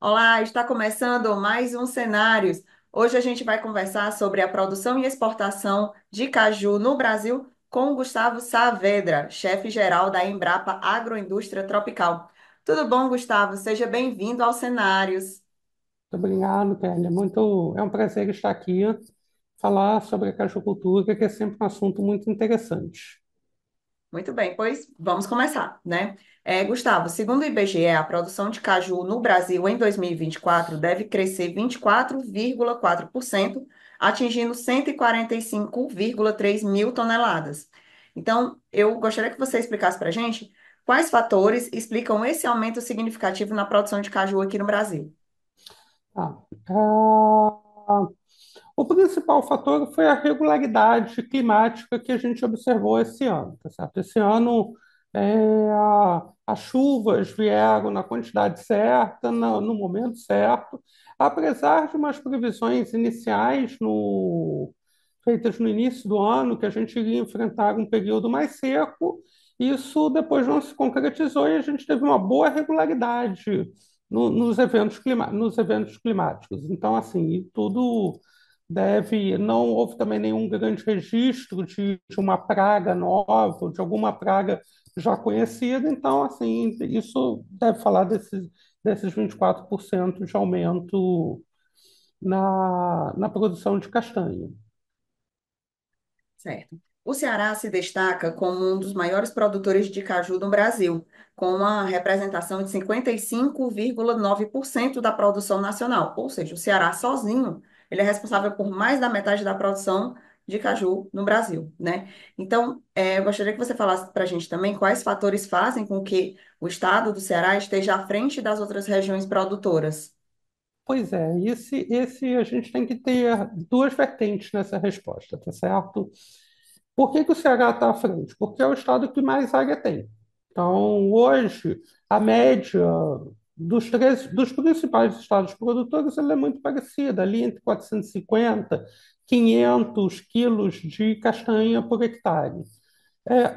Olá, está começando mais um Cenários. Hoje a gente vai conversar sobre a produção e exportação de caju no Brasil com o Gustavo Saavedra, chefe-geral da Embrapa Agroindústria Tropical. Tudo bom, Gustavo? Seja bem-vindo ao Cenários. Muito obrigado, Kelly. É um prazer estar aqui, falar sobre a cajucultura, que é sempre um assunto muito interessante. Muito bem, pois vamos começar, né? Gustavo, segundo o IBGE, a produção de caju no Brasil em 2024 deve crescer 24,4%, atingindo 145,3 mil toneladas. Então, eu gostaria que você explicasse para a gente quais fatores explicam esse aumento significativo na produção de caju aqui no Brasil. Ah, ah, o principal fator foi a regularidade climática que a gente observou esse ano, tá certo? Esse ano, as chuvas vieram na quantidade certa, no momento certo, apesar de umas previsões iniciais feitas no início do ano, que a gente iria enfrentar um período mais seco. Isso depois não se concretizou e a gente teve uma boa regularidade nos eventos climáticos. Então, assim, tudo deve. Não houve também nenhum grande registro de uma praga nova, de alguma praga já conhecida. Então, assim, isso deve falar desses 24% de aumento na produção de castanha. Certo. O Ceará se destaca como um dos maiores produtores de caju do Brasil, com uma representação de 55,9% da produção nacional. Ou seja, o Ceará sozinho, ele é responsável por mais da metade da produção de caju no Brasil, né? Então, eu gostaria que você falasse para a gente também quais fatores fazem com que o estado do Ceará esteja à frente das outras regiões produtoras. Pois é, esse a gente tem que ter duas vertentes nessa resposta, tá certo? Por que que o Ceará está à frente? Porque é o estado que mais área tem. Então, hoje, a média dos principais estados produtores ela é muito parecida, ali entre 450 e 500 quilos de castanha por hectare.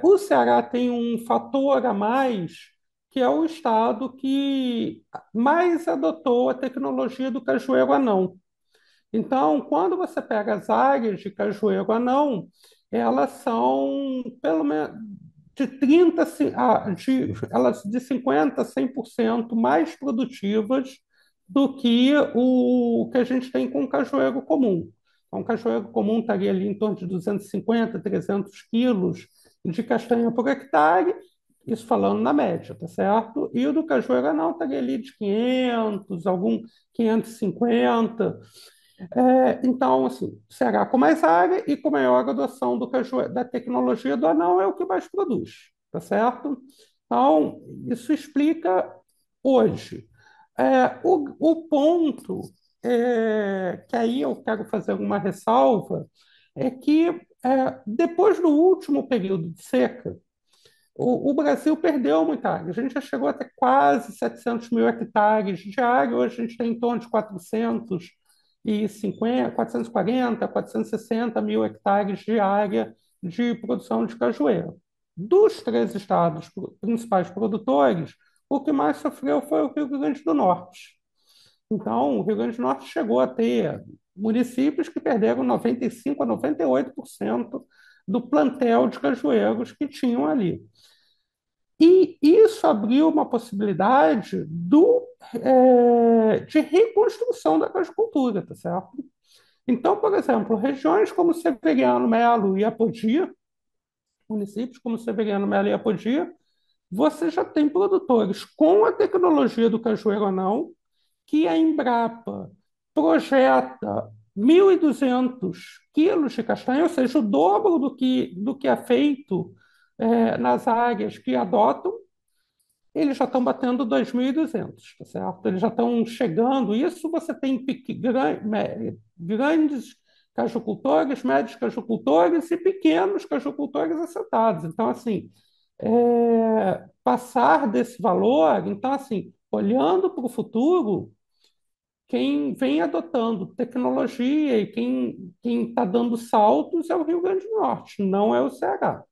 O Ceará tem um fator a mais, que é o estado que mais adotou a tecnologia do cajueiro anão. Então, quando você pega as áreas de cajueiro anão, elas são pelo menos de 30, elas de 50 a 100% mais produtivas do que o que a gente tem com o cajueiro comum. Então, o cajueiro comum estaria ali em torno de 250, 300 quilos de castanha por hectare, isso falando na média, tá certo? E o do cajueiro anão estaria ali de 500, algum 550. Então, assim, Ceará com mais área e com maior adoção da tecnologia do anão é o que mais produz, tá certo? Então, isso explica hoje. O ponto que aí eu quero fazer uma ressalva é que depois do último período de seca, o Brasil perdeu muita área. A gente já chegou até quase 700 mil hectares de área, hoje a gente tem em torno de 450, 440, 460 mil hectares de área de produção de cajueiro. Dos três estados principais produtores, o que mais sofreu foi o Rio Grande do Norte. Então, o Rio Grande do Norte chegou a ter municípios que perderam 95% a 98% do plantel de cajueiros que tinham ali. E isso abriu uma possibilidade de reconstrução da agricultura, tá certo? Então, por exemplo, regiões como Severiano, Melo e Apodi, municípios como Severiano, Melo e Apodi, você já tem produtores com a tecnologia do cajueiro anão, que a Embrapa projeta 1.200 quilos de castanha, ou seja, o dobro do que é feito nas áreas que adotam, eles já estão batendo 2.200, tá certo? Eles já estão chegando. Isso você tem grandes cajucultores, médios cajucultores e pequenos cajucultores assentados. Então, assim, passar desse valor, então, assim, olhando para o futuro, quem vem adotando tecnologia e quem está dando saltos é o Rio Grande do Norte, não é o Ceará.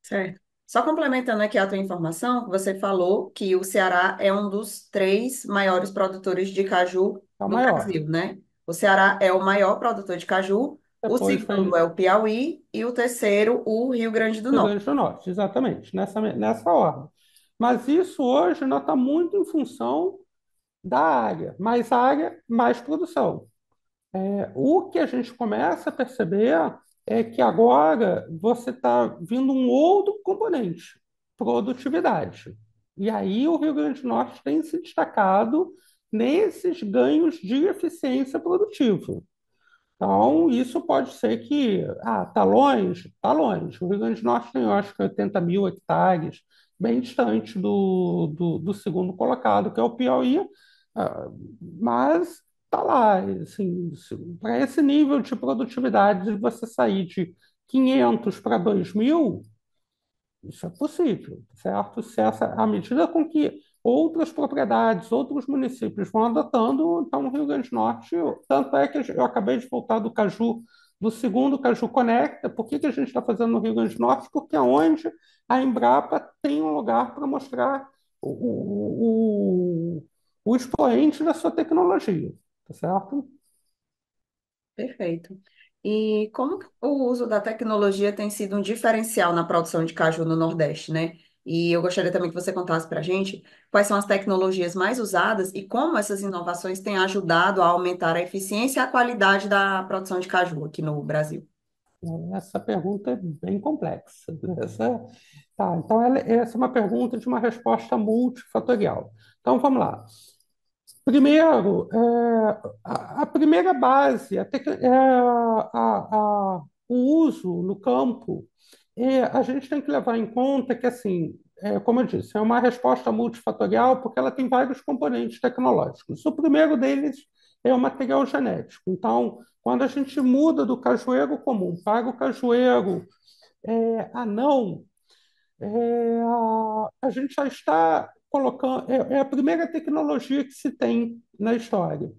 Certo. Só complementando aqui a tua informação, você falou que o Ceará é um dos três maiores produtores de caju É o do maior. Brasil, né? O Ceará é o maior produtor de caju, o Depois segundo vem é o Piauí e o terceiro, o Rio Grande do Rio Norte. Grande do Norte, exatamente, nessa ordem. Mas isso hoje ainda está muito em função da área, mais produção. O que a gente começa a perceber é que agora você está vindo um outro componente, produtividade. E aí o Rio Grande do Norte tem se destacado nesses ganhos de eficiência produtiva. Então, isso pode ser que, está longe, está longe. O Rio Grande do Norte tem, eu acho que 80 mil hectares, bem distante do segundo colocado, que é o Piauí, ah, mas está lá, assim, para esse nível de produtividade, de você sair de 500 para 2.000, isso é possível, certo? Se essa, à medida com que outras propriedades, outros municípios vão adotando, então o Rio Grande do Norte, tanto é que eu acabei de voltar do Caju, do segundo Caju Conecta. Por que que a gente está fazendo no Rio Grande do Norte? Porque é onde a Embrapa tem um lugar para mostrar o expoente da sua tecnologia, tá certo? Perfeito. E como que o uso da tecnologia tem sido um diferencial na produção de caju no Nordeste, né? E eu gostaria também que você contasse para a gente quais são as tecnologias mais usadas e como essas inovações têm ajudado a aumentar a eficiência e a qualidade da produção de caju aqui no Brasil. Essa pergunta é bem complexa. Então, essa é uma pergunta de uma resposta multifatorial. Então, vamos lá. Primeiro, a primeira base, o uso no campo, a gente tem que levar em conta que, assim, como eu disse, é uma resposta multifatorial porque ela tem vários componentes tecnológicos. O primeiro deles é o material genético. Então, quando a gente muda do cajueiro comum para o cajueiro anão, a gente já está colocando. É a primeira tecnologia que se tem na história.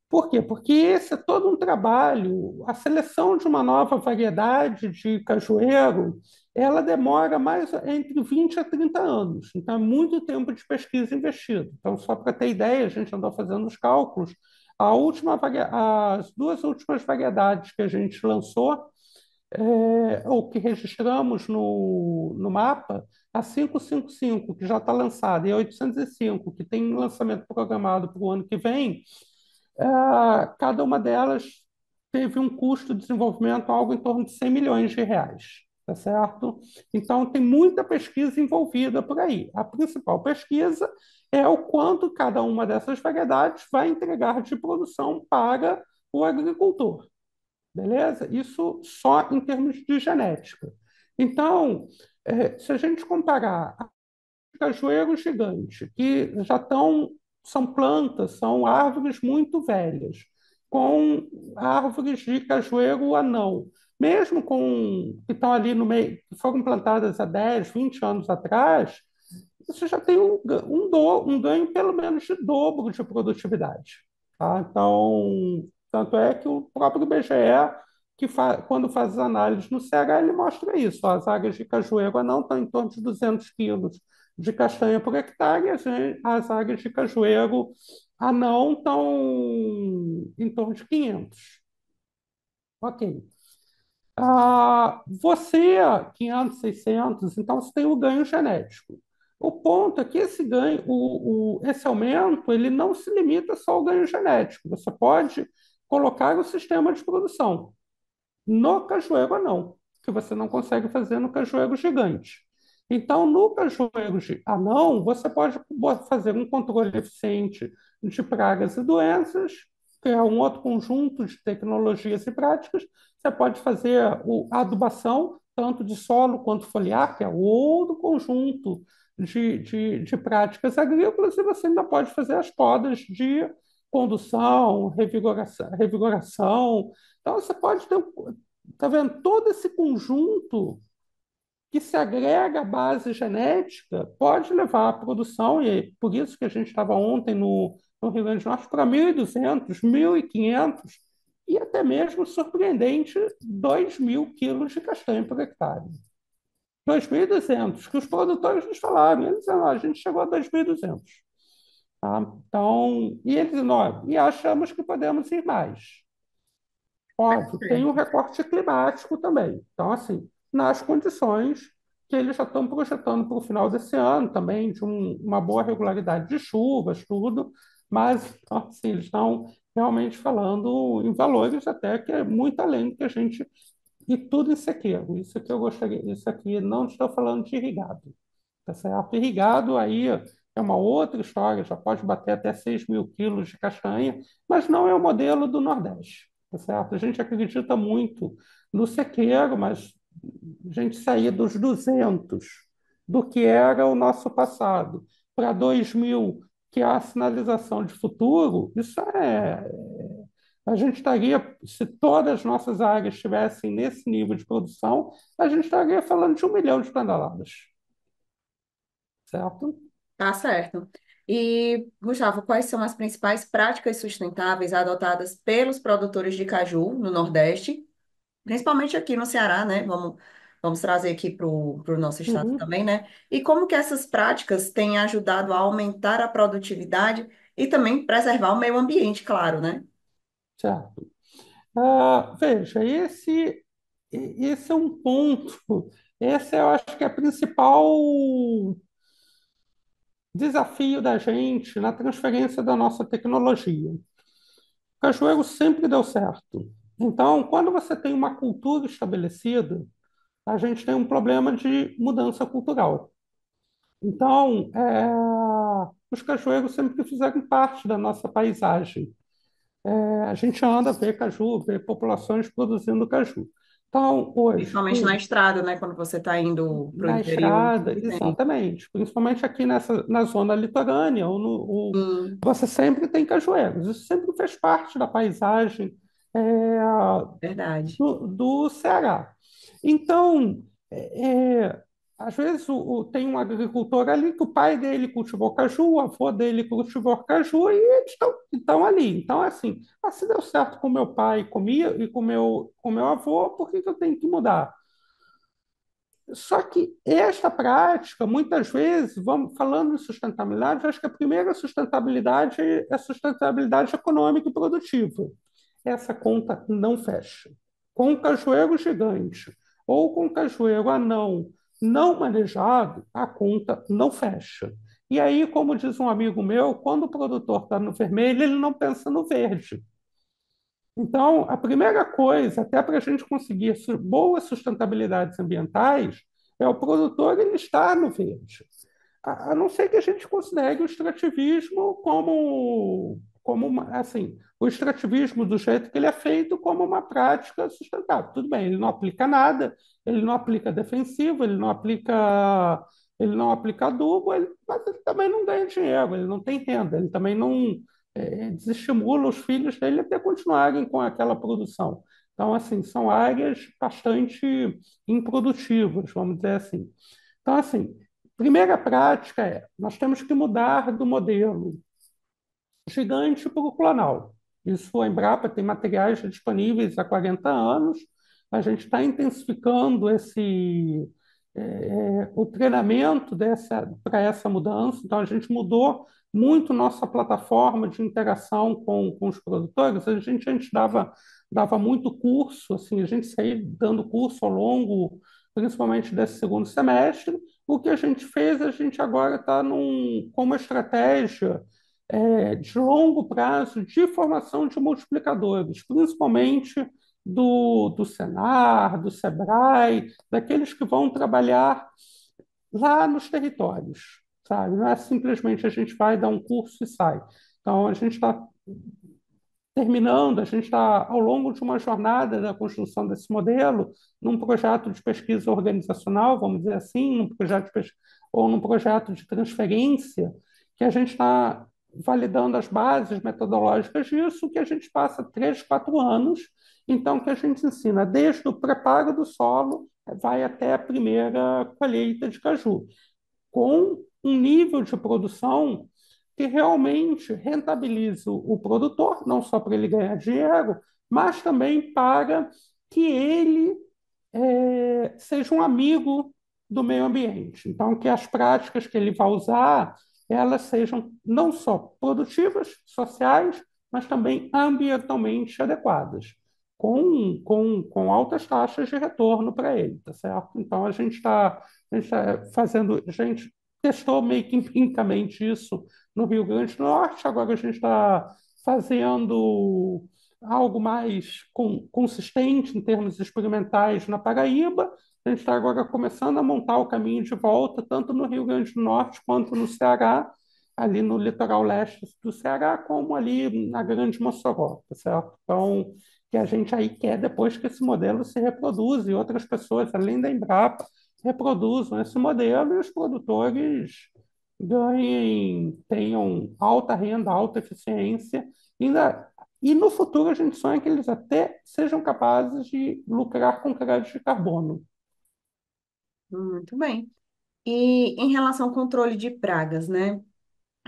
Por quê? Porque esse é todo um trabalho. A seleção de uma nova variedade de cajueiro, ela demora mais entre 20 a 30 anos. Então, é muito tempo de pesquisa investido. Então, só para ter ideia, a gente andou fazendo os cálculos. As duas últimas variedades que a gente lançou, ou que registramos no mapa, a 555, que já está lançada, e a 805, que tem lançamento programado para o ano que vem, cada uma delas teve um custo de desenvolvimento algo em torno de 100 milhões de reais, tá certo? Então, tem muita pesquisa envolvida por aí. A principal pesquisa é o quanto cada uma dessas variedades vai entregar de produção para o agricultor. Beleza? Isso só em termos de genética. Então, se a gente comparar a cajueiro gigante, que já estão, são plantas, são árvores muito velhas, com árvores de cajueiro anão, mesmo com que estão ali no meio, que foram plantadas há 10, 20 anos atrás, você já tem um ganho pelo menos de dobro de produtividade. Tá? Então, tanto é que o próprio IBGE, quando faz as análises no CH, ele mostra isso. As áreas de cajueiro não estão em torno de 200 quilos de castanha por hectare, as áreas de cajueiro anão estão em torno de 500. Ok. Você, 500, 600, então você tem o ganho genético. O ponto é que esse ganho, esse aumento, ele não se limita só ao ganho genético. Você pode colocar o sistema de produção. No cajueiro, não, que você não consegue fazer no cajueiro gigante. Então, no cajueiro anão, você pode fazer um controle eficiente de pragas e doenças, que é um outro conjunto de tecnologias e práticas. Você pode fazer a adubação, tanto de solo quanto foliar, que é outro conjunto de práticas agrícolas, e você ainda pode fazer as podas de condução, revigoração. Então, você pode ter, tá vendo? Todo esse conjunto que se agrega à base genética pode levar à produção, e é por isso que a gente estava ontem no Rio Grande do Norte, para 1.200, 1.500 e até mesmo surpreendente 2.000 quilos de castanha por hectare. 2.200, que os produtores nos falaram. Eles disseram, "Ó, a gente chegou a 2.200. Tá? Então, e eles, nós, e achamos que podemos ir mais. Óbvio, tem um Certo. recorte climático também. Então, assim, nas condições que eles já estão projetando para o final desse ano também, de uma boa regularidade de chuvas, tudo, mas, assim, eles estão realmente falando em valores até que é muito além do que a gente... E tudo em sequeiro. Isso que eu gostaria, isso aqui não estou falando de irrigado, tá certo? Irrigado aí é uma outra história, já pode bater até 6.000 quilos de castanha, mas não é o modelo do Nordeste, tá certo? A gente acredita muito no sequeiro, mas a gente sair dos 200 do que era o nosso passado para 2.000, que é a sinalização de futuro, isso é... A gente estaria, se todas as nossas áreas estivessem nesse nível de produção, a gente estaria falando de 1 milhão de toneladas, certo? Tá certo. E, Gustavo, quais são as principais práticas sustentáveis adotadas pelos produtores de caju no Nordeste, principalmente aqui no Ceará, né? Vamos trazer aqui para o nosso estado Uhum, também, né? E como que essas práticas têm ajudado a aumentar a produtividade e também preservar o meio ambiente, claro, né? certo. Veja, esse é um ponto, esse eu acho que é o principal desafio da gente na transferência da nossa tecnologia. O cajueiro sempre deu certo. Então, quando você tem uma cultura estabelecida, a gente tem um problema de mudança cultural. Então, os cajueiros sempre fizeram parte da nossa paisagem. A gente anda, vê caju, vê populações produzindo caju. Então, hoje, Principalmente na estrada, né? Quando você está indo para o na interior, estrada, sempre tem. exatamente, principalmente aqui na zona litorânea, Sim, você sempre tem cajueiros. Isso sempre fez parte da paisagem é, verdade. do Ceará. Então, às vezes tem um agricultor ali que o pai dele cultivou caju, o avô dele cultivou caju, e eles estão ali. Então, assim, se deu certo com meu pai comia, e com meu avô, por que que eu tenho que mudar? Só que esta prática, muitas vezes, vamos falando de sustentabilidade, eu acho que a primeira sustentabilidade é a sustentabilidade econômica e produtiva. Essa conta não fecha. Com o cajueiro gigante ou com o cajueiro anão não manejado, a conta não fecha. E aí, como diz um amigo meu, quando o produtor está no vermelho, ele não pensa no verde. Então, a primeira coisa, até para a gente conseguir boas sustentabilidades ambientais, é o produtor ele estar no verde. A não ser que a gente considere o extrativismo assim, o extrativismo do jeito que ele é feito como uma prática sustentável. Tudo bem, ele não aplica nada, ele não aplica defensivo, ele não aplica adubo, mas ele também não ganha dinheiro, ele não tem renda, ele também não desestimula os filhos dele até continuarem com aquela produção. Então, assim, são áreas bastante improdutivas, vamos dizer assim. Então, assim, primeira prática nós temos que mudar do modelo gigante para o clonal. Isso a Embrapa tem materiais disponíveis há 40 anos. A gente está intensificando o treinamento para essa mudança. Então, a gente mudou muito nossa plataforma de interação com os produtores. A gente antes dava muito curso, assim, a gente saía dando curso ao longo, principalmente desse segundo semestre. O que a gente fez, a gente agora está com uma estratégia de longo prazo de formação de multiplicadores, principalmente do Senar, do Sebrae, daqueles que vão trabalhar lá nos territórios, sabe? Não é simplesmente a gente vai dar um curso e sai. Então, a gente está terminando, a gente está ao longo de uma jornada da construção desse modelo, num projeto de pesquisa organizacional, vamos dizer assim, ou num projeto de transferência, que a gente está validando as bases metodológicas disso, que a gente passa 3, 4 anos, então que a gente ensina desde o preparo do solo, vai até a primeira colheita de caju, com um nível de produção que realmente rentabilize o produtor, não só para ele ganhar dinheiro, mas também para que ele seja um amigo do meio ambiente. Então, que as práticas que ele vai usar, elas sejam não só produtivas, sociais, mas também ambientalmente adequadas, com altas taxas de retorno para ele, tá certo? Então, a gente tá fazendo, a gente testou meio que empiricamente isso no Rio Grande do Norte, agora a gente está fazendo algo mais consistente em termos experimentais na Paraíba. A gente está agora começando a montar o caminho de volta, tanto no Rio Grande do Norte quanto no Ceará, ali no litoral leste do Ceará, como ali na Grande Mossoró, tá certo? Então, que a gente aí quer depois que esse modelo se reproduza e outras pessoas, além da Embrapa, reproduzam esse modelo e os produtores ganhem, tenham alta renda, alta eficiência, ainda e no futuro a gente sonha que eles até sejam capazes de lucrar com crédito de carbono. Muito bem. E em relação ao controle de pragas, né?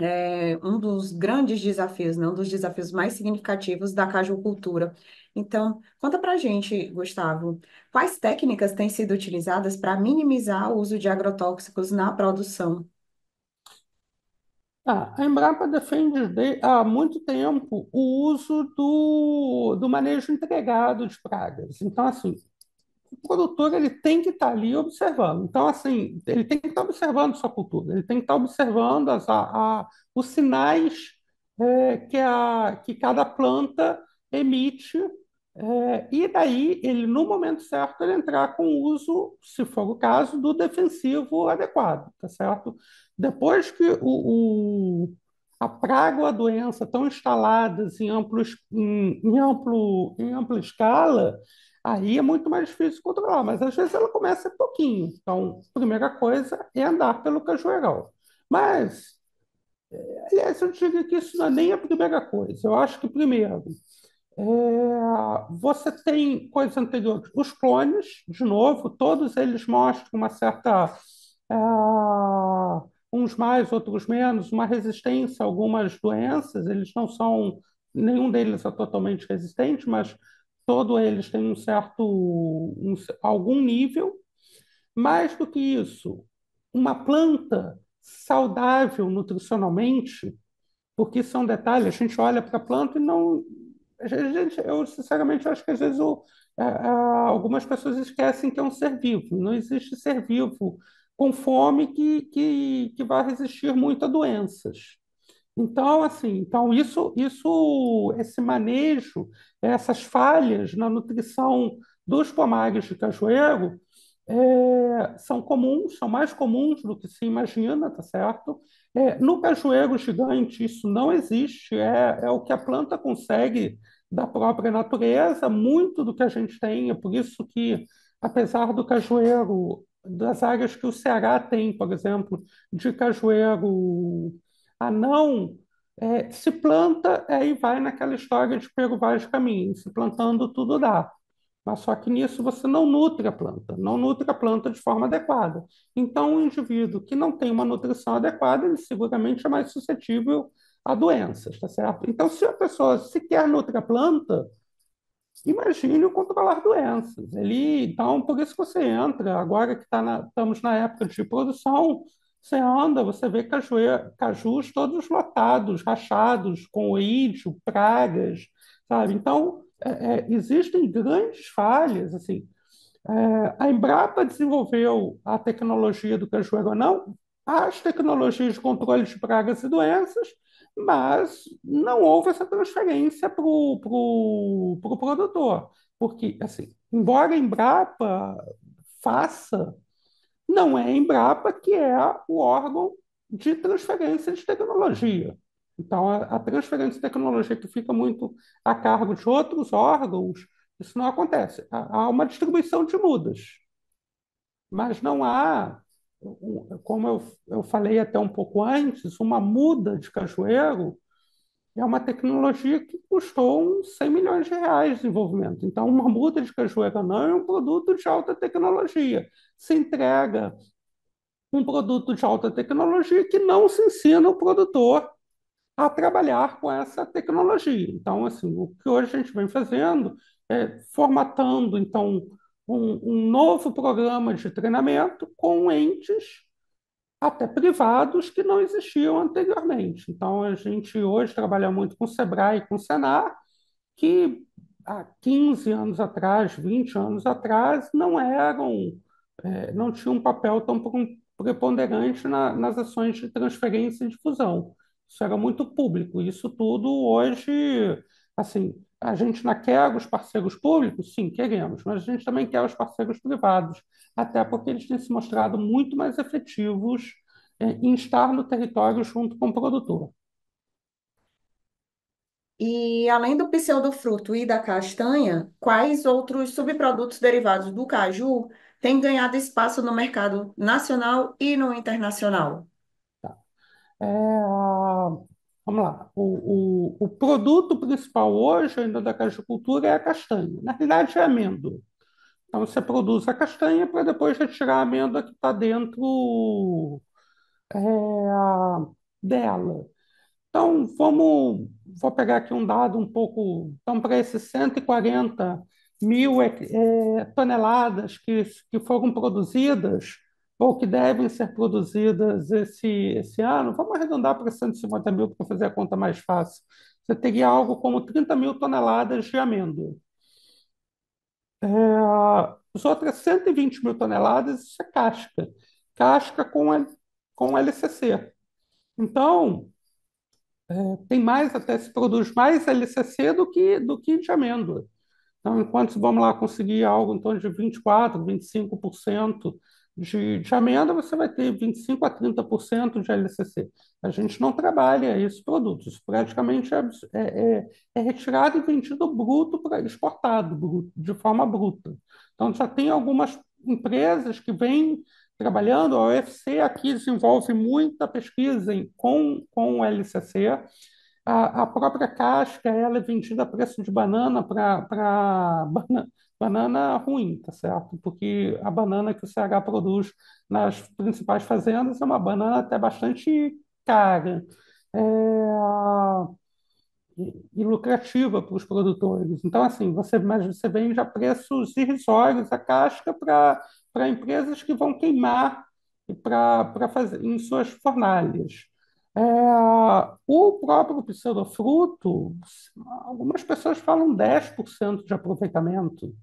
É um dos grandes desafios, né? Um dos desafios mais significativos da cajucultura. Então, conta pra gente, Gustavo, quais técnicas têm sido utilizadas para minimizar o uso de agrotóxicos na produção? A Embrapa defende há muito tempo o uso do manejo integrado de pragas. Então, assim, o produtor ele tem que estar ali observando. Então, assim, ele tem que estar observando sua cultura, ele tem que estar observando os sinais que cada planta emite, e daí ele, no momento certo, ele entrar com o uso, se for o caso, do defensivo adequado, tá certo? Depois que a praga ou a doença estão instaladas em ampla escala, aí é muito mais difícil controlar, mas às vezes ela começa pouquinho. Então, a primeira coisa é andar pelo cajueiral. Mas, aliás, eu diria que isso não é nem a primeira coisa. Eu acho que, primeiro, você tem coisas anteriores. Os clones, de novo, todos eles mostram uma certa, é, uns mais, outros menos, uma resistência a algumas doenças. Eles não são, nenhum deles é totalmente resistente, mas todos eles têm um certo, algum nível. Mais do que isso, uma planta saudável nutricionalmente, porque isso é um detalhe, a gente olha para a planta e não. Eu, sinceramente, acho que às vezes algumas pessoas esquecem que é um ser vivo. Não existe ser vivo com fome que vai resistir muito a doenças. Então, assim, esse manejo, essas falhas na nutrição dos pomares de cajueiro são comuns, são mais comuns do que se imagina, tá certo? No cajueiro gigante isso não existe, é o que a planta consegue da própria natureza, muito do que a gente tem, é por isso que, apesar do cajueiro, das áreas que o Ceará tem, por exemplo, de cajueiro anão, se planta, aí vai naquela história de pego vários caminhos, se plantando tudo dá. Mas só que nisso você não nutre a planta, não nutre a planta de forma adequada. Então, um indivíduo que não tem uma nutrição adequada, ele seguramente é mais suscetível a doenças, tá certo? Então, se a pessoa sequer nutre a planta, imagine o controlar doenças. Então, por isso que você entra, agora que estamos na época de produção, você anda, você vê cajus todos lotados, rachados, com oídio, pragas, sabe? Então, existem grandes falhas, assim. A Embrapa desenvolveu a tecnologia do cajueiro anão, as tecnologias de controle de pragas e doenças, mas não houve essa transferência para o produtor. Porque, assim, embora a Embrapa faça, não é a Embrapa que é o órgão de transferência de tecnologia. Então, a transferência de tecnologia que fica muito a cargo de outros órgãos, isso não acontece. Há uma distribuição de mudas, mas não há, como eu falei até um pouco antes, uma muda de cajueiro é uma tecnologia que custou uns 100 milhões de reais de desenvolvimento. Então, uma muda de cajueiro não é um produto de alta tecnologia. Se entrega um produto de alta tecnologia que não se ensina o produtor a trabalhar com essa tecnologia. Então, assim, o que hoje a gente vem fazendo é formatando, então, um novo programa de treinamento com entes até privados que não existiam anteriormente. Então, a gente hoje trabalha muito com o Sebrae e com o Senar, que há 15 anos atrás, 20 anos atrás, não tinham um papel tão preponderante nas ações de transferência e difusão. Isso era muito público. Isso tudo hoje, assim, a gente não quer os parceiros públicos? Sim, queremos, mas a gente também quer os parceiros privados, até porque eles têm se mostrado muito mais efetivos em estar no território junto com o produtor. E além do pseudofruto e da castanha, quais outros subprodutos derivados do caju têm ganhado espaço no mercado nacional e no internacional? Vamos lá. O produto principal hoje ainda da cajucultura é a castanha. Na realidade, é a amêndoa. Então, você produz a castanha para depois retirar a amêndoa que está dentro dela. Então, vou pegar aqui um dado um pouco. Então, para esses 140 mil toneladas que foram produzidas, ou que devem ser produzidas esse ano, vamos arredondar para 150 mil para fazer a conta mais fácil. Você teria algo como 30 mil toneladas de amêndoa. As outras 120 mil toneladas, isso é casca. Casca com LCC. Então, tem mais, até se produz mais LCC do que de amêndoa. Então, enquanto vamos lá conseguir algo em torno de 24, 25% de amêndoa, você vai ter 25 a 30% de LCC. A gente não trabalha esses produtos, isso praticamente é retirado e vendido bruto, exportado de forma bruta. Então, já tem algumas empresas que vêm trabalhando, a UFC aqui desenvolve muita pesquisa com o LCC, a própria casca ela é vendida a preço de banana para banana ruim, tá certo? Porque a banana que o CH produz nas principais fazendas é uma banana até bastante cara. É, e lucrativa para os produtores. Então, assim, mas você vende a preços irrisórios a casca para empresas que vão queimar para fazer em suas fornalhas. É, o próprio pseudofruto, algumas pessoas falam 10% de aproveitamento.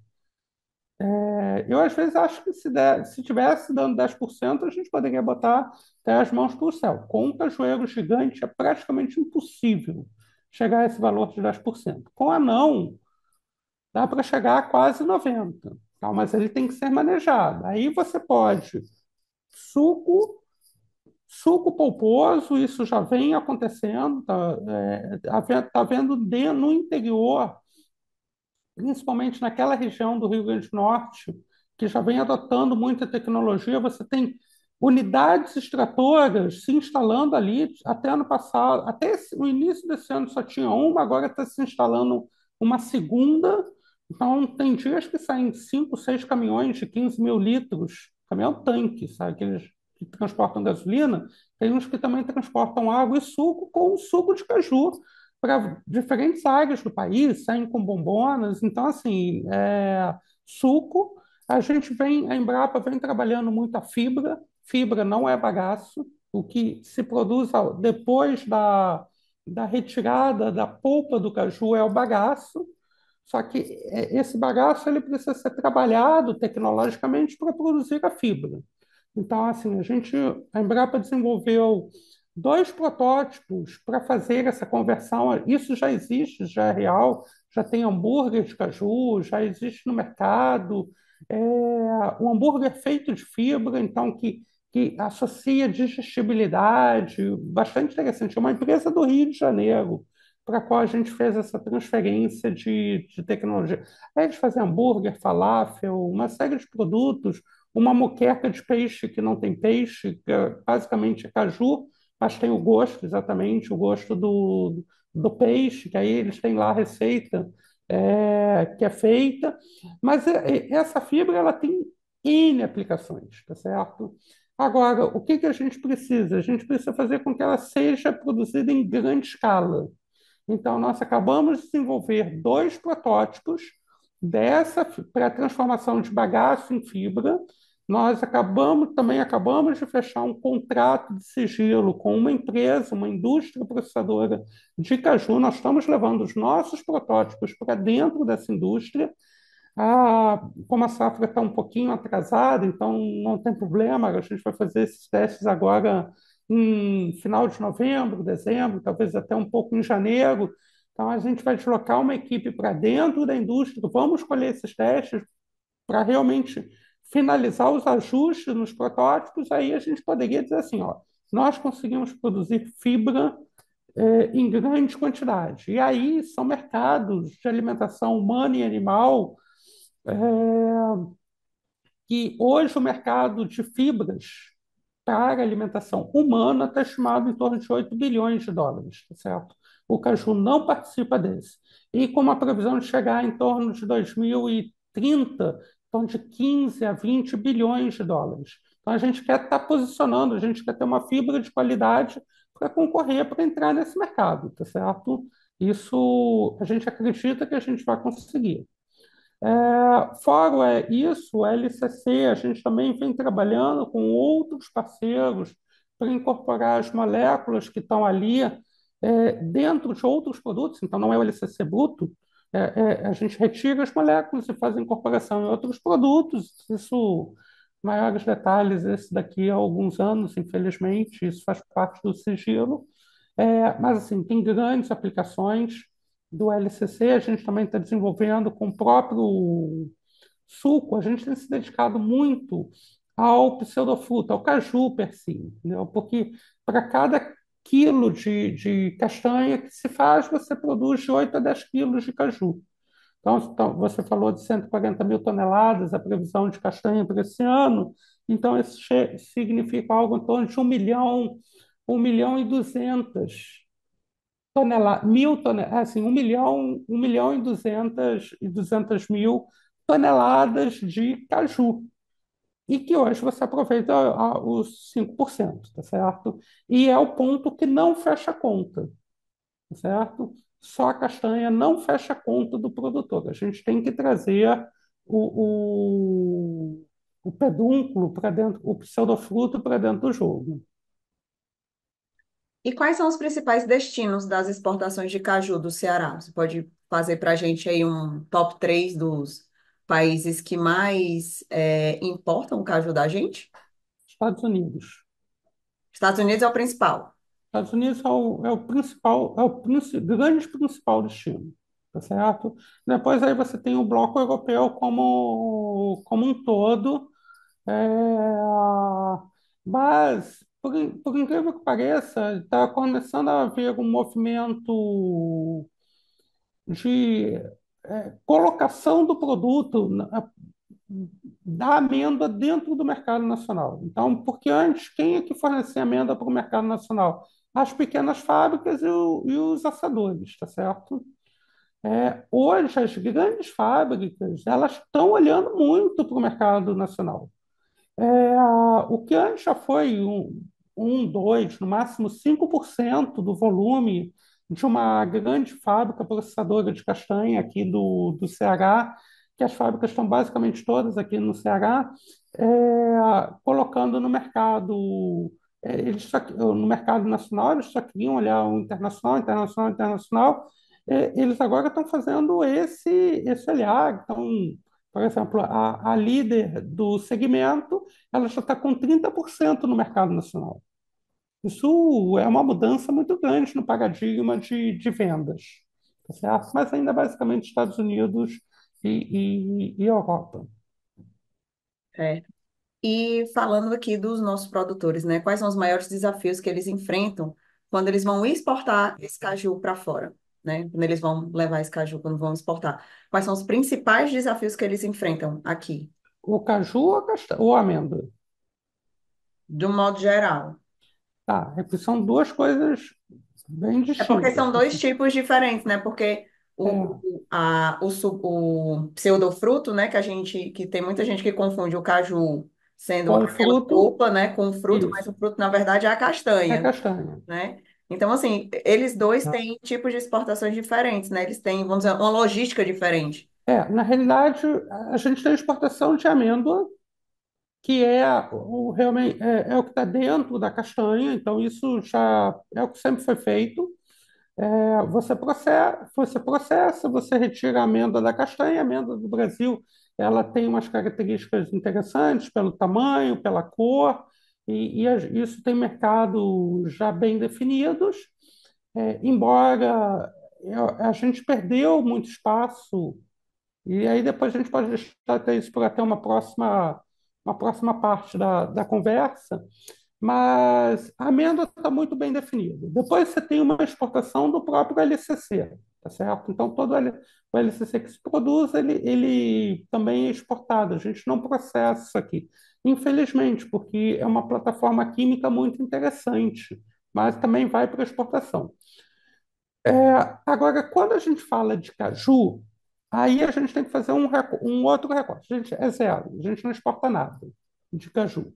Eu, às vezes, acho que se tivesse dando 10%, a gente poderia botar até as mãos para o céu. Com um cajueiro gigante, é praticamente impossível chegar a esse valor de 10%. Com anão, dá para chegar a quase 90%. Tá? Mas ele tem que ser manejado. Aí você pode suco, suco polposo, isso já vem acontecendo, tá vendo no interior, principalmente naquela região do Rio Grande do Norte, que já vem adotando muita tecnologia. Você tem unidades extratoras se instalando ali. Até ano passado, o início desse ano só tinha uma, agora está se instalando uma segunda. Então, tem dias que saem 5, 6 caminhões de 15 mil litros, caminhão-tanque, sabe? Aqueles que transportam gasolina. Tem uns que também transportam água e suco com suco de caju para diferentes áreas do país, saem com bombonas. Então, assim, suco, a Embrapa vem trabalhando muito a fibra. Fibra não é bagaço. O que se produz depois da retirada da polpa do caju é o bagaço. Só que esse bagaço ele precisa ser trabalhado tecnologicamente para produzir a fibra. Então, assim, a Embrapa desenvolveu dois protótipos para fazer essa conversão. Isso já existe, já é real, já tem hambúrguer de caju, já existe no mercado. É, um hambúrguer feito de fibra, então, que associa digestibilidade, bastante interessante. É uma empresa do Rio de Janeiro, para a qual a gente fez essa transferência de tecnologia. Aí eles fazem hambúrguer, falafel, uma série de produtos, uma moqueca de peixe que não tem peixe, que basicamente é caju, mas tem o gosto, exatamente, o gosto do peixe, que aí eles têm lá a receita que é feita, mas essa fibra ela tem N aplicações, tá certo? Agora, o que a gente precisa? A gente precisa fazer com que ela seja produzida em grande escala. Então, nós acabamos de desenvolver dois protótipos dessa para a transformação de bagaço em fibra, nós acabamos de fechar um contrato de sigilo com uma empresa, uma indústria processadora de caju. Nós estamos levando os nossos protótipos para dentro dessa indústria. Como a safra está um pouquinho atrasada, então não tem problema, a gente vai fazer esses testes agora em final de novembro, dezembro, talvez até um pouco em janeiro. Então, a gente vai deslocar uma equipe para dentro da indústria, vamos colher esses testes para realmente finalizar os ajustes nos protótipos. Aí a gente poderia dizer assim, ó, nós conseguimos produzir fibra em grande quantidade. E aí são mercados de alimentação humana e animal que hoje o mercado de fibras para alimentação humana está estimado em torno de 8 bilhões de dólares, tá certo? O caju não participa desse. E com uma previsão de chegar em torno de 2030, em torno de 15 a 20 bilhões de dólares. Então a gente quer estar posicionando, a gente quer ter uma fibra de qualidade para concorrer, para entrar nesse mercado, tá certo? Isso a gente acredita que a gente vai conseguir. Fora isso, o LCC, a gente também vem trabalhando com outros parceiros para incorporar as moléculas que estão ali dentro de outros produtos, então não é o LCC bruto, a gente retira as moléculas e faz a incorporação em outros produtos, isso, maiores detalhes, esse daqui a alguns anos, infelizmente, isso faz parte do sigilo, mas assim, tem grandes aplicações do LCC, a gente também está desenvolvendo com o próprio suco, a gente tem se dedicado muito ao pseudofruto, ao caju per si, entendeu? Porque para cada quilo de castanha que se faz, você produz de 8 a 10 quilos de caju. Então, você falou de 140 mil toneladas, a previsão de castanha para esse ano, então isso significa algo em torno de 1 milhão e 200 mil toneladas, assim, 1 milhão e 200 mil toneladas de caju. E que hoje você aproveita os 5%, tá certo? E é o ponto que não fecha a conta, tá certo? Só a castanha não fecha a conta do produtor. A gente tem que trazer o pedúnculo para dentro, o pseudofruto para dentro do jogo. E quais são os principais destinos das exportações de caju do Ceará? Você pode fazer para a gente aí um top 3 dos países que mais importam o caju da gente? Estados Unidos. Estados Unidos é o principal. Estados Unidos é o principal, grande principal destino, tá certo? Depois aí você tem o bloco europeu como um todo, é, mas, por incrível que pareça, está começando a haver um movimento de colocação do produto da amêndoa dentro do mercado nacional. Então, porque antes, quem é que fornecia amêndoa para o mercado nacional? As pequenas fábricas e os assadores, tá certo? Hoje, as grandes fábricas, elas estão olhando muito para o mercado nacional. O que antes já foi 2, no máximo 5% do volume de uma grande fábrica processadora de castanha aqui do Ceará, que as fábricas estão basicamente todas aqui no Ceará, colocando no mercado, no mercado nacional, eles só queriam olhar o internacional, internacional, internacional, eles agora estão fazendo esse olhar, então, por exemplo, a líder do segmento, ela já está com 30% no mercado nacional. Isso é uma mudança muito grande no paradigma de vendas, tá certo? Mas ainda basicamente Estados Unidos e Europa. É. E falando aqui dos nossos produtores, né? Quais são os maiores desafios que eles enfrentam quando eles vão exportar esse caju para fora, né? Quando eles vão levar esse caju, quando vão exportar. Quais são os principais desafios que eles enfrentam aqui, O caju ou a amêndoa? de um modo geral? Tá, é que são duas coisas bem É porque distintas. são dois tipos diferentes, né? Porque É, o pseudofruto, né? Que tem muita gente que confunde o caju sendo com aquela fruto, polpa, né? Com o fruto, mas isso, o fruto, na verdade, é a é castanha, castanha. né? Então, assim, eles dois têm tipos de exportações diferentes, né? Eles têm, vamos dizer, uma logística diferente. Na realidade, a gente tem exportação de amêndoa, que realmente é o que está dentro da castanha, então isso já é o que sempre foi feito. Você retira a amêndoa da castanha. A amêndoa do Brasil, ela tem umas características interessantes pelo tamanho, pela cor, isso tem mercado já bem definidos, embora a gente perdeu muito espaço, e aí depois a gente pode deixar até isso para até uma próxima parte da conversa, mas a amêndoa está muito bem definida. Depois você tem uma exportação do próprio LCC, tá certo? Então, o LCC que se produz, ele também é exportado. A gente não processa isso aqui, infelizmente, porque é uma plataforma química muito interessante, mas também vai para exportação. Agora, quando a gente fala de caju, aí a gente tem que fazer um outro recorte. A gente é zero, a gente não exporta nada de caju.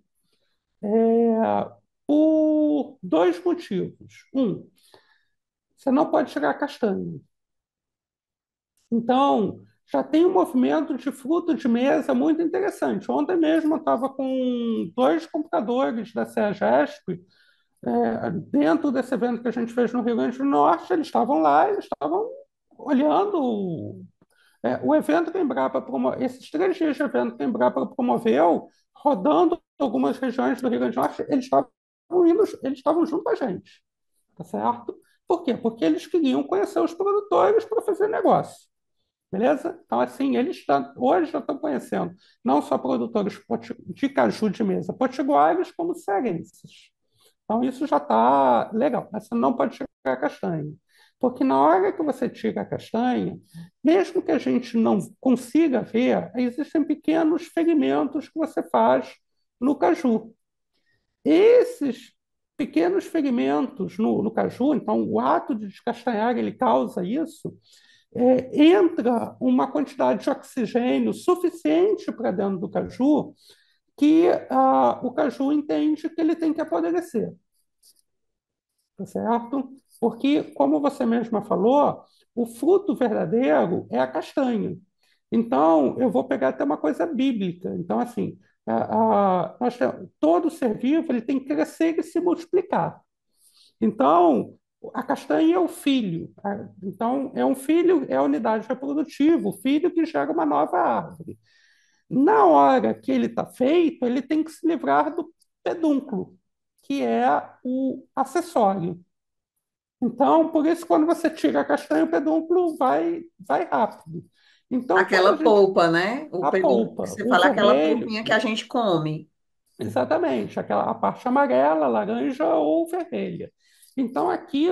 Por dois motivos. Um, você não pode tirar castanha. Então, já tem um movimento de fruto de mesa muito interessante. Ontem mesmo eu estava com dois computadores da CEAGESP, dentro desse evento que a gente fez no Rio Grande do Norte. Eles estavam lá, eles estavam olhando o evento que a Embrapa promoveu, esses 3 dias de evento que a Embrapa promoveu, rodando algumas regiões do Rio Grande do Norte. Eles estavam junto com a gente, tá certo? Por quê? Porque eles queriam conhecer os produtores para fazer negócio, beleza? Então, assim, hoje já estão conhecendo não só produtores de caju de mesa potiguares, como cearenses. Então, isso já está legal, mas você não pode tirar a castanha. Porque na hora que você tira a castanha, mesmo que a gente não consiga ver, existem pequenos ferimentos que você faz no caju. Esses pequenos ferimentos no caju, então o ato de descastanhar, ele causa isso, entra uma quantidade de oxigênio suficiente para dentro do caju que o caju entende que ele tem que apodrecer, tá certo? Porque, como você mesma falou, o fruto verdadeiro é a castanha. Então, eu vou pegar até uma coisa bíblica. Então, assim, todo ser vivo ele tem que crescer e se multiplicar. Então, a castanha é o filho. Então, é um filho, é a unidade reprodutiva, o filho que gera uma nova árvore. Na hora que ele está feito, ele tem que se livrar do pedúnculo, que é o acessório. Então, por isso, quando você tira a castanha, o pedúnculo vai rápido. Então, quando a Aquela gente. polpa, né? O A pedúnculo que polpa, você o fala, é aquela vermelho, polpinha que a gente come. exatamente, a parte amarela, laranja ou vermelha. Então, aqui,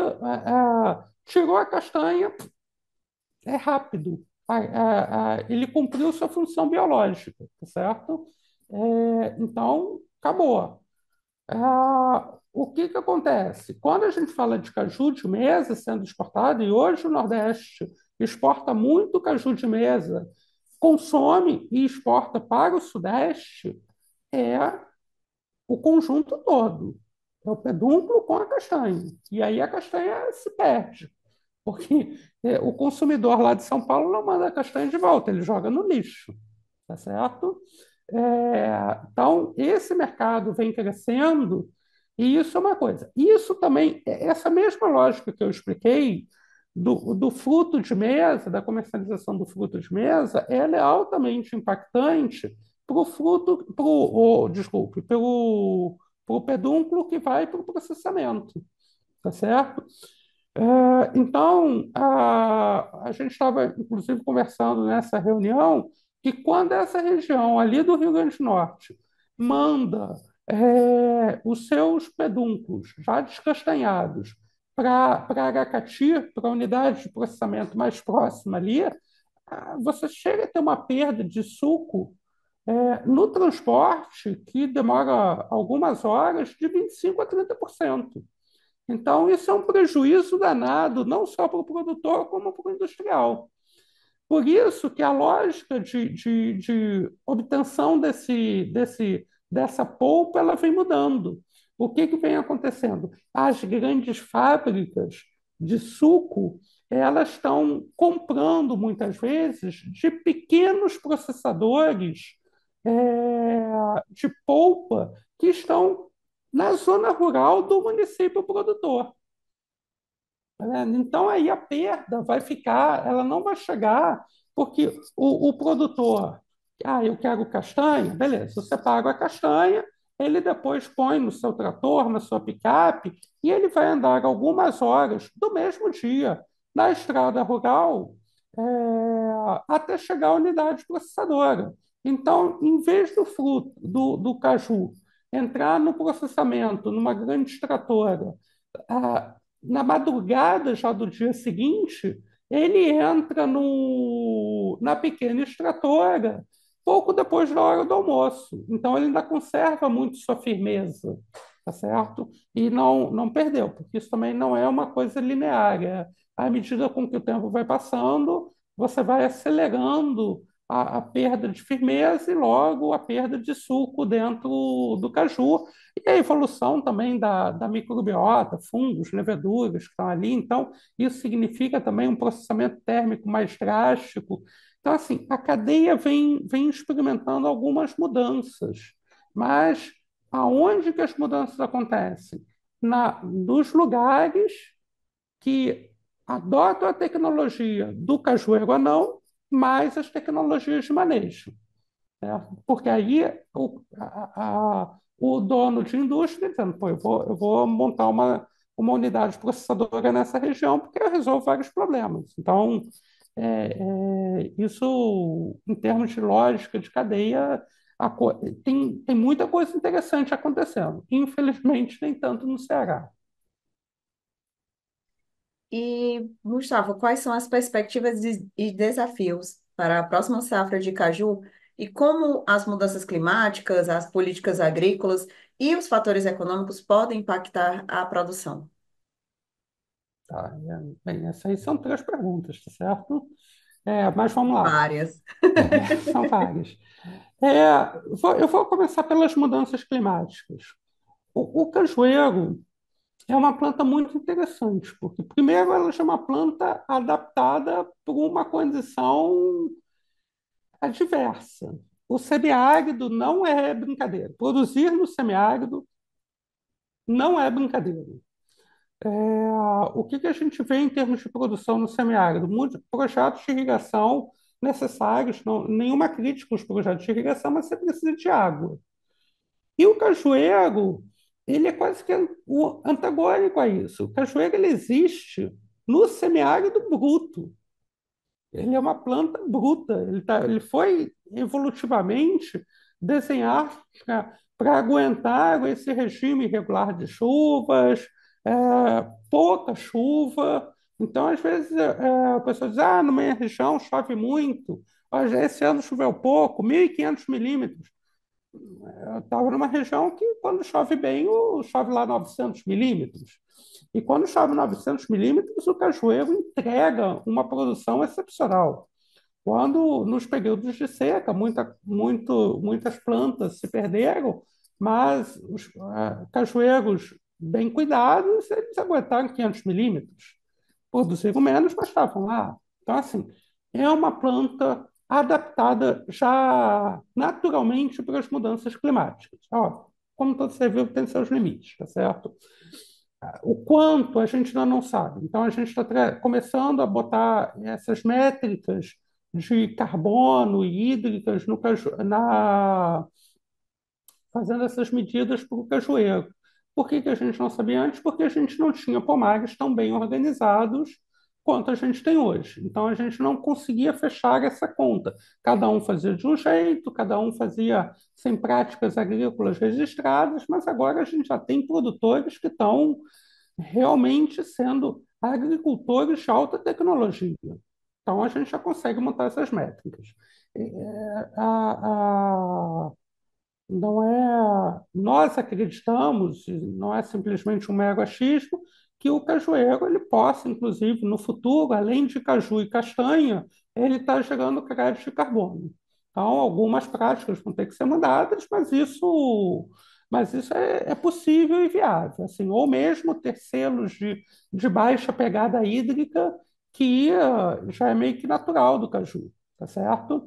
tirou a castanha, é rápido. Ele cumpriu sua função biológica, tá certo? Então, acabou. O que que acontece? Quando a gente fala de caju de mesa sendo exportado, e hoje o Nordeste exporta muito caju de mesa, consome e exporta para o Sudeste, é o conjunto todo. É o pedúnculo com a castanha. E aí a castanha se perde, porque o consumidor lá de São Paulo não manda a castanha de volta, ele joga no lixo, tá certo? Então, esse mercado vem crescendo, e isso é uma coisa. Isso também, essa mesma lógica que eu expliquei do fruto de mesa, da comercialização do fruto de mesa, ela é altamente impactante para o fruto, desculpe, pro pedúnculo que vai para o processamento, tá certo? Então, a gente estava, inclusive, conversando nessa reunião que quando essa região ali do Rio Grande do Norte manda os seus pedúnculos já descastanhados para Aracati, para a unidade de processamento mais próxima ali, você chega a ter uma perda de suco no transporte que demora algumas horas de 25 a 30%. Então, isso é um prejuízo danado, não só para o produtor, como para o industrial. Por isso que a lógica de obtenção dessa polpa ela vem mudando. O que vem acontecendo? As grandes fábricas de suco elas estão comprando muitas vezes de pequenos processadores de polpa que estão na zona rural do município produtor. Né? Então, aí a perda vai ficar, ela não vai chegar, porque o produtor, eu quero castanha, beleza, você paga a castanha, ele depois põe no seu trator, na sua picape, e ele vai andar algumas horas do mesmo dia na estrada rural até chegar à unidade processadora. Então, em vez do fruto, do caju, entrar no processamento, numa grande extratora, na madrugada já do dia seguinte, ele entra na pequena extratora pouco depois da hora do almoço. Então, ele ainda conserva muito sua firmeza, tá certo? E não perdeu, porque isso também não é uma coisa linear. À medida com que o tempo vai passando, você vai acelerando a perda de firmeza e logo a perda de suco dentro do caju, e a evolução também da microbiota, fungos, leveduras que estão ali. Então, isso significa também um processamento térmico mais drástico. Então, assim, a cadeia vem experimentando algumas mudanças, mas aonde que as mudanças acontecem? Nos lugares que adotam a tecnologia do cajueiro anão, mais as tecnologias de manejo. Porque aí o dono de indústria dizendo, pô, eu vou montar uma unidade processadora nessa região porque eu resolvo vários problemas. Então, isso, em termos de lógica de cadeia, tem muita coisa interessante acontecendo. Infelizmente, nem tanto no Ceará. E, Gustavo, quais são as perspectivas e desafios para a próxima safra de caju e como as mudanças climáticas, as políticas agrícolas e os fatores econômicos podem impactar a produção? Tá? Bem, essas aí são três perguntas, tá certo? Mas vamos lá. Várias. São várias. Eu vou começar pelas mudanças climáticas. O cajueiro é uma planta muito interessante, porque, primeiro, ela é uma planta adaptada para uma condição adversa. O semiárido não é brincadeira. Produzir no semiárido não é brincadeira. O que a gente vê em termos de produção no semiárido? Muitos projetos de irrigação necessários, nenhuma crítica aos projetos de irrigação, mas você precisa de água. E o cajueiro, ele é quase que o antagônico a isso. O cajueiro ele existe no semiárido bruto. Ele é uma planta bruta. Ele foi evolutivamente desenhado para aguentar esse regime irregular de chuvas, pouca chuva. Então, às vezes, a pessoa diz: na minha região chove muito. Olha, esse ano choveu pouco, 1.500 milímetros. Eu estava numa região que, quando chove bem, chove lá 900 milímetros. E quando chove 900 milímetros, o cajueiro entrega uma produção excepcional. Quando, nos períodos de seca, muitas plantas se perderam, mas os cajueiros bem cuidados, eles aguentaram 500 milímetros. Produziram menos, mas estavam lá. Então, assim, é uma planta adaptada já naturalmente para as mudanças climáticas. Ó, como todo ser vivo tem seus limites, tá certo? O quanto a gente ainda não sabe. Então, a gente está começando a botar essas métricas de carbono e hídricas fazendo essas medidas para o cajueiro. Por que a gente não sabia antes? Porque a gente não tinha pomares tão bem organizados quanto a gente tem hoje. Então, a gente não conseguia fechar essa conta. Cada um fazia de um jeito, cada um fazia sem práticas agrícolas registradas, mas agora a gente já tem produtores que estão realmente sendo agricultores de alta tecnologia. Então, a gente já consegue montar essas métricas. Não é, nós acreditamos, e não é simplesmente um mero achismo, que o cajueiro ele possa, inclusive, no futuro, além de caju e castanha, ele está gerando crédito de carbono. Então, algumas práticas vão ter que ser mudadas, mas isso é possível e viável. Assim, ou mesmo ter selos de baixa pegada hídrica que já é meio que natural do caju, tá certo?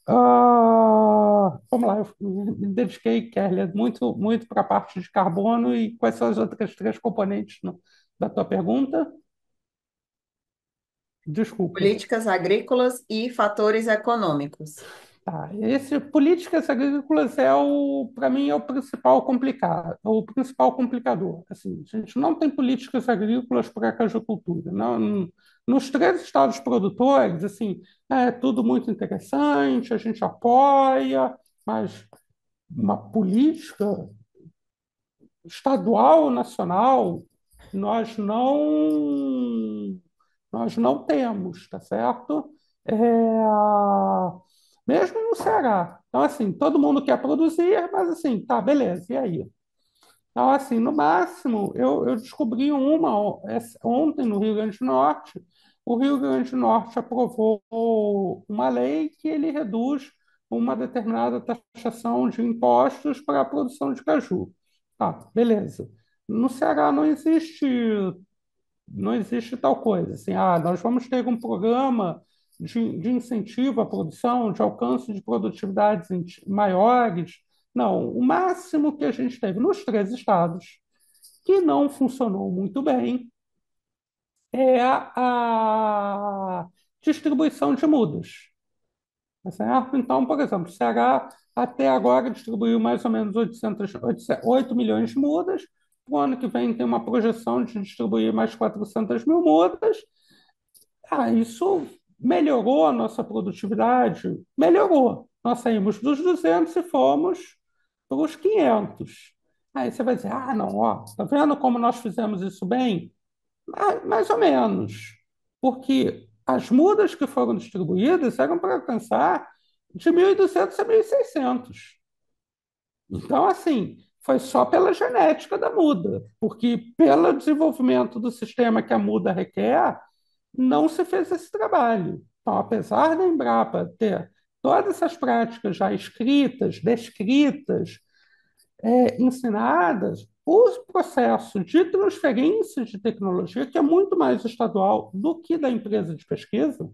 Vamos lá, eu me dediquei, Kelly, muito, muito para a parte de carbono e quais são as outras três componentes da tua pergunta? Desculpa. Políticas agrícolas e fatores econômicos. Tá, esse políticas agrícolas para mim, é o principal complicado, o principal complicador. Assim, a gente não tem políticas agrícolas para a cajucultura. Não, nos três estados produtores, assim, é tudo muito interessante, a gente apoia, mas uma política estadual, nacional, nós não nós não temos, tá certo? É, mesmo no Ceará. Então, assim, todo mundo quer produzir, mas assim, tá, beleza, e aí? Então, assim, no máximo, eu descobri ontem no Rio Grande do Norte. O Rio Grande do Norte aprovou uma lei que ele reduz uma determinada taxação de impostos para a produção de caju. Tá, beleza. No Ceará não existe tal coisa, assim, nós vamos ter um programa de incentivo à produção, de alcance de produtividades maiores. Não, o máximo que a gente teve nos três estados, que não funcionou muito bem, é a distribuição de mudas. Tá certo? Então, por exemplo, o Ceará até agora distribuiu mais ou menos 8 milhões de mudas. O ano que vem tem uma projeção de distribuir mais 400 mil mudas. Isso melhorou a nossa produtividade? Melhorou. Nós saímos dos 200 e fomos para os 500. Aí você vai dizer, não, ó, tá vendo como nós fizemos isso bem? Mais ou menos, porque as mudas que foram distribuídas eram para alcançar de 1.200 a 1.600. Então, assim, foi só pela genética da muda, porque pelo desenvolvimento do sistema que a muda requer, não se fez esse trabalho. Então, apesar da Embrapa ter todas essas práticas já escritas, descritas, ensinadas, o processo de transferência de tecnologia, que é muito mais estadual do que da empresa de pesquisa,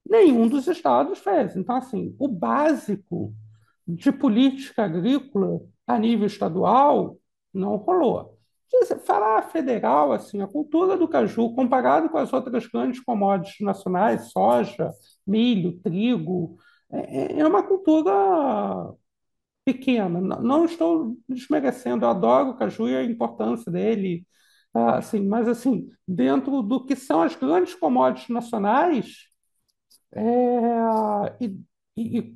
nenhum dos estados fez. Então, assim, o básico de política agrícola a nível estadual não rolou. Falar federal, assim, a cultura do caju, comparado com as outras grandes commodities nacionais, soja, milho, trigo, é uma cultura pequena. Não estou desmerecendo, eu adoro o caju e a importância dele, assim, mas assim, dentro do que são as grandes commodities nacionais, e, e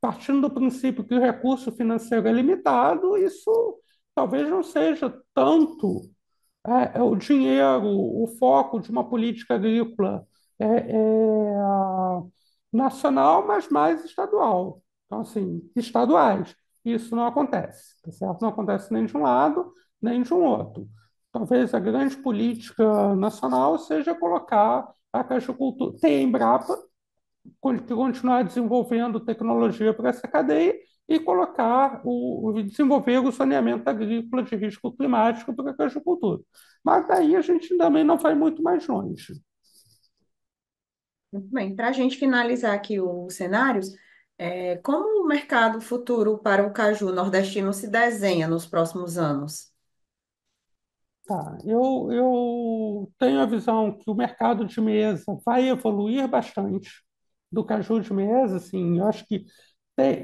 partindo do princípio que o recurso financeiro é limitado, isso talvez não seja tanto o dinheiro, o foco de uma política agrícola nacional, mas mais estadual. Então, assim, estaduais. Isso não acontece, tá certo? Não acontece nem de um lado, nem de um outro. Talvez a grande política nacional seja colocar a cajucultura, ter a Embrapa, continuar desenvolvendo tecnologia para essa cadeia e desenvolver o saneamento agrícola de risco climático para a cajucultura. Mas daí a gente também não vai muito mais longe. Muito bem, para a gente finalizar aqui os cenários, como o mercado futuro para o caju nordestino se desenha nos próximos anos? Tá, eu tenho a visão que o mercado de mesa vai evoluir bastante do caju de mesa, assim, eu acho que tem,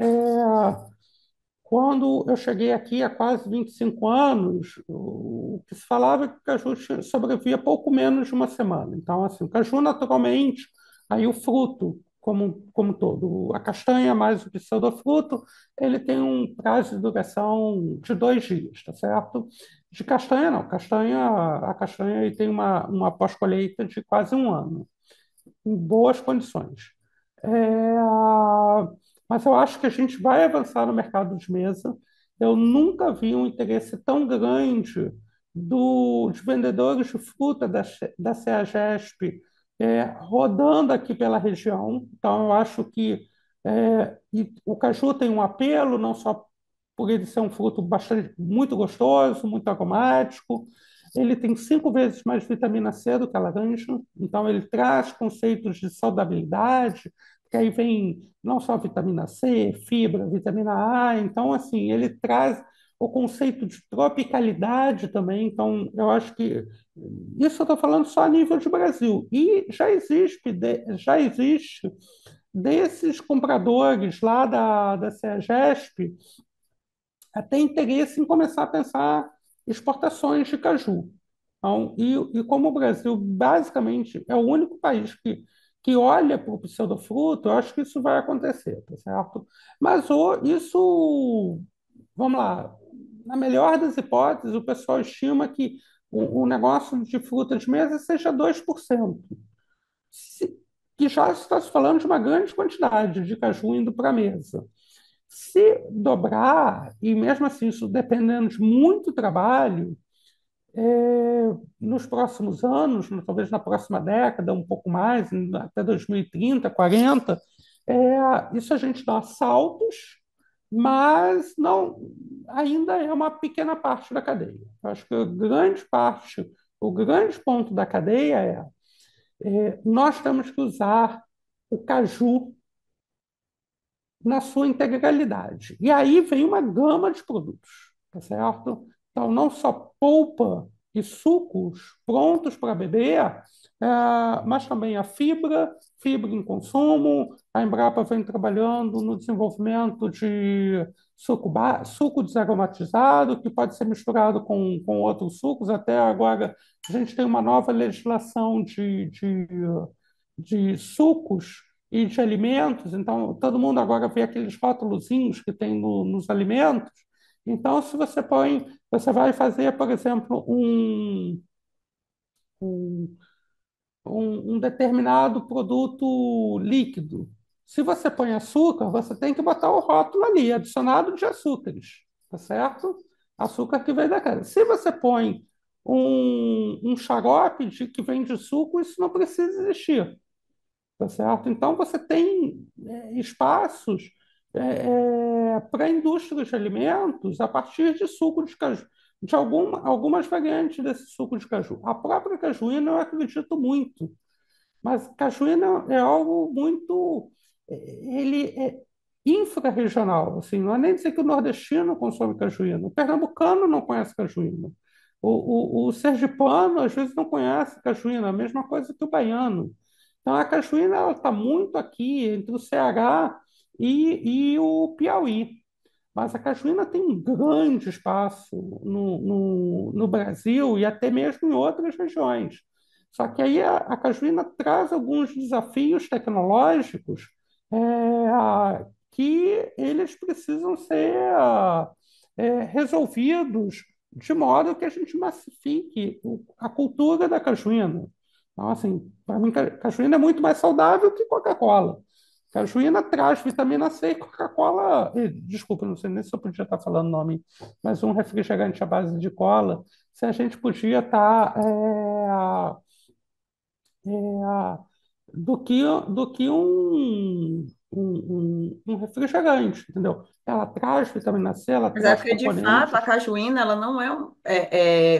quando eu cheguei aqui há quase 25 anos, o que se falava é que o caju sobrevivia pouco menos de uma semana. Então, assim, o caju naturalmente, aí o fruto como todo, a castanha mais o pseudofruto, ele tem um prazo de duração de 2 dias, tá certo? De castanha, não. A castanha aí tem uma pós-colheita de quase um ano em boas condições. É, mas eu acho que a gente vai avançar no mercado de mesa. Eu nunca vi um interesse tão grande de vendedores de fruta da CEAGESP rodando aqui pela região. Então, eu acho que e o caju tem um apelo, não só por ele ser um fruto bastante, muito gostoso, muito aromático, ele tem 5 vezes mais vitamina C do que a laranja, então ele traz conceitos de saudabilidade, que aí vem não só vitamina C, fibra, vitamina A, então assim, ele traz o conceito de tropicalidade também, então eu acho que isso eu estou falando só a nível de Brasil. E já existe desses compradores lá da CEAGESP até interesse em começar a pensar exportações de caju. Então, e como o Brasil basicamente é o único país que olha para o pseudofruto, eu acho que isso vai acontecer, tá certo? Mas isso, vamos lá, na melhor das hipóteses, o pessoal estima que o negócio de fruta de mesa seja 2%, se- que já está se falando de uma grande quantidade de caju indo para a mesa. Se dobrar, e mesmo assim, isso dependendo de muito trabalho, nos próximos anos, talvez na próxima década, um pouco mais, até 2030, 40, isso a gente dá saltos, mas não, ainda é uma pequena parte da cadeia. Eu acho que a grande parte, o grande ponto da cadeia nós temos que usar o caju na sua integralidade. E aí vem uma gama de produtos, tá certo? Então, não só polpa e sucos prontos para beber, mas também a fibra em consumo. A Embrapa vem trabalhando no desenvolvimento de suco desaromatizado, que pode ser misturado com outros sucos. Até agora, a gente tem uma nova legislação de sucos e de alimentos, então todo mundo agora vê aqueles rótulozinhos que tem nos alimentos. Então, se você põe, você vai fazer, por exemplo, um, um determinado produto líquido. Se você põe açúcar, você tem que botar o rótulo ali, adicionado de açúcares, tá certo? Açúcar que vem da casa. Se você põe um xarope que vem de suco, isso não precisa existir. Tá certo? Então, você tem espaços para indústrias de alimentos a partir de suco de caju, de algumas variantes desse suco de caju. A própria cajuína eu acredito muito, mas cajuína é algo muito. Ele é infrarregional, assim, não é nem dizer que o nordestino consome cajuína, o pernambucano não conhece cajuína. O sergipano, às vezes, não conhece cajuína, a mesma coisa que o baiano. Então, a cajuína está muito aqui entre o Ceará e o Piauí. Mas a cajuína tem um grande espaço no Brasil e até mesmo em outras regiões. Só que aí a cajuína traz alguns desafios tecnológicos que eles precisam ser resolvidos de modo que a gente massifique a cultura da cajuína. Então, assim, para mim, cajuína é muito mais saudável que Coca-Cola. Cajuína traz vitamina C e Coca-Cola. Desculpa, não sei nem se eu podia estar falando o nome, mas um refrigerante à base de cola, se a gente podia estar do que um refrigerante, entendeu? Ela traz vitamina C, ela Mas é traz porque, de fato, a componentes. cajuína, ela não é um...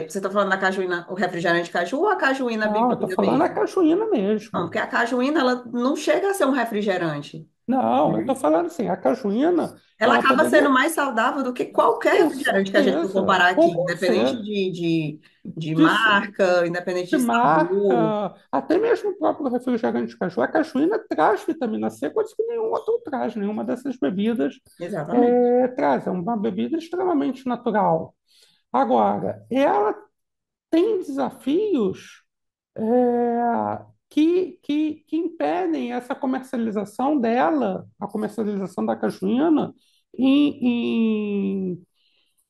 você está falando da cajuína, o refrigerante de caju ou a cajuína Não, eu estou bebida falando a mesmo? cajuína Não, mesmo. porque a cajuína, ela não chega a ser um refrigerante, Não, eu né? estou falando assim, a cajuína, Ela ela acaba sendo poderia, mais saudável do que qualquer com refrigerante que a gente for comparar certeza, aqui, com independente você, de de, marca, independente de de sabor. marca, até mesmo o próprio refrigerante de caju. A cajuína traz vitamina C, coisa que nenhum outro traz, nenhuma dessas bebidas Exatamente. traz. É uma bebida extremamente natural. Agora, ela tem desafios que impedem essa comercialização dela, a comercialização da cajuína,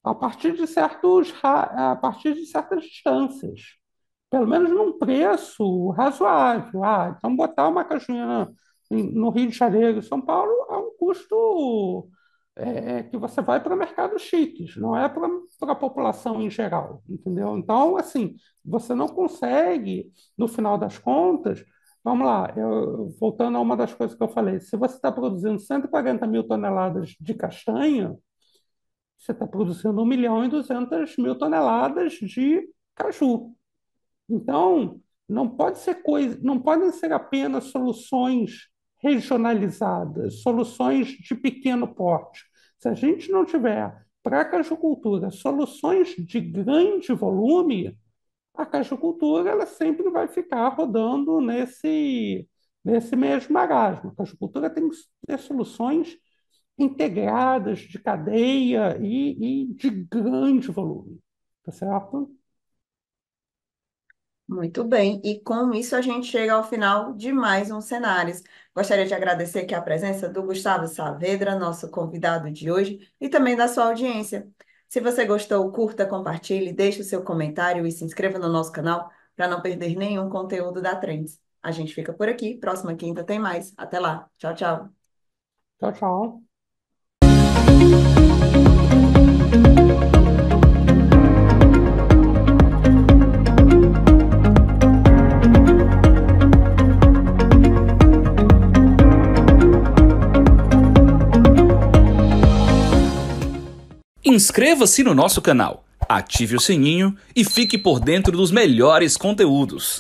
a partir de certas distâncias, pelo menos num preço razoável. Então botar uma cajuína no Rio de Janeiro e São Paulo é um custo que você vai para mercados chiques, não é para a população em geral, entendeu? Então, assim, você não consegue, no final das contas, vamos lá, voltando a uma das coisas que eu falei, se você está produzindo 140 mil toneladas de castanha, você está produzindo 1.200.000 toneladas de caju. Então, não pode ser coisa, não podem ser apenas soluções regionalizadas, soluções de pequeno porte. Se a gente não tiver para a cajucultura soluções de grande volume, a cajucultura ela sempre vai ficar rodando nesse mesmo marasmo. A cajucultura tem que ter soluções integradas de cadeia e de grande volume, tá certo? Muito bem, e com isso a gente chega ao final de mais um Cenários. Gostaria de agradecer aqui a presença do Gustavo Saavedra, nosso convidado de hoje, e também da sua audiência. Se você gostou, curta, compartilhe, deixe o seu comentário e se inscreva no nosso canal para não perder nenhum conteúdo da Trends. A gente fica por aqui, próxima quinta tem mais. Até lá. Tchau, tchau. Tchau, tchau. Inscreva-se no nosso canal, ative o sininho e fique por dentro dos melhores conteúdos.